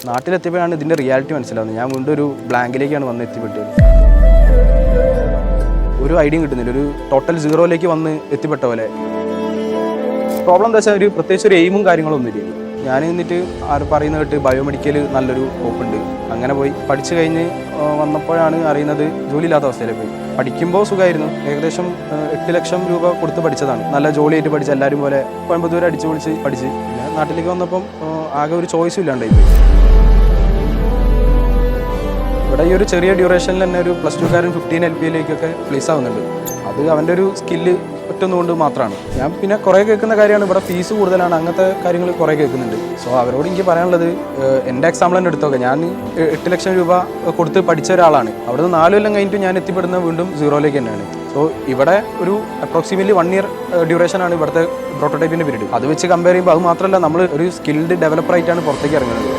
നാട്ടിലെത്തിയപ്പോഴാണ് ഇതിൻ്റെ റിയാലിറ്റി മനസ്സിലാവുന്നത്. ഞാൻ വീണ്ടും ഒരു ബ്ലാങ്കിലേക്കാണ് വന്ന് എത്തിപ്പെട്ടത്. ഒരു ഐഡിയയും കിട്ടുന്നില്ല, ഒരു ടോട്ടൽ സീറോയിലേക്ക് വന്ന് എത്തിപ്പെട്ട പോലെ. പ്രോബ്ലം എന്താ വെച്ചാൽ പ്രത്യേകിച്ച് ഒരു എയിമും കാര്യങ്ങളൊന്നും ഇല്ല. ഞാൻ എന്നിട്ട് ആര് പറയുന്നത് കേട്ട് ബയോമെഡിക്കൽ നല്ലൊരു സ്കോപ്പുണ്ട്, അങ്ങനെ പോയി പഠിച്ചു കഴിഞ്ഞ് വന്നപ്പോഴാണ് അറിയുന്നത് ജോലിയില്ലാത്ത അവസ്ഥയിലേക്ക് പോയി. പഠിക്കുമ്പോൾ സുഖമായിരുന്നു, ഏകദേശം 8 ലക്ഷം രൂപ കൊടുത്ത് പഠിച്ചതാണ്. നല്ല ജോലിയായിട്ട് പഠിച്ച് എല്ലാവരും പോലെ കോയമ്പത്തൂർ അടിച്ചു പൊളിച്ച് പഠിച്ച്. പിന്നെ നാട്ടിലേക്ക് വന്നപ്പം ആകെ ഒരു ചോയ്സും ഇല്ലാണ്ടായി പോയി. ഇവിടെ ഈ ഒരു ചെറിയ ഡ്യൂറേഷനിൽ തന്നെ ഒരു +2കാരൻ 15 LPയിലേക്കൊക്കെ പ്ലേസ് ആവുന്നുണ്ട്. അത് അവൻ്റെ ഒരു സ്കില്ല് ഒറ്റൊന്നുകൊണ്ട് മാത്രമാണ്. ഞാൻ പിന്നെ കുറേ കേൾക്കുന്ന കാര്യമാണ് ഇവിടെ ഫീസ് കൂടുതലാണ്, അങ്ങനത്തെ കാര്യങ്ങൾ കുറേ കേൾക്കുന്നുണ്ട്. സോ അവരോട് എനിക്ക് പറയാനുള്ളത്, എൻ്റെ എക്സാമ്പിൾ തന്നെ എടുത്തൊക്കെ, ഞാൻ 8 ലക്ഷം രൂപ കൊടുത്ത് പഠിച്ച ഒരാളാണ്. അവിടെ നിന്ന് 4 കൊല്ലം കഴിഞ്ഞിട്ട് ഞാൻ എത്തിപ്പെടുന്നത് വീണ്ടും സീറോയിലേക്ക് തന്നെയാണ്. സോ ഇവിടെ ഒരു അപ്രോക്സിമേറ്റ്ലി 1 ഇയർ ഡ്യൂറേഷനാണ് ഇവിടുത്തെ പ്രോട്ടോടൈപ്പിൻ്റെ പീരീഡ്. അത് വെച്ച് കമ്പയർ ചെയ്യുമ്പോൾ അത് മാത്രമല്ല, നമ്മൾ ഒരു സ്കിൽഡ് ഡെവലപ്പറായിട്ടാണ് പുറത്തേക്ക് ഇറങ്ങുന്നത്.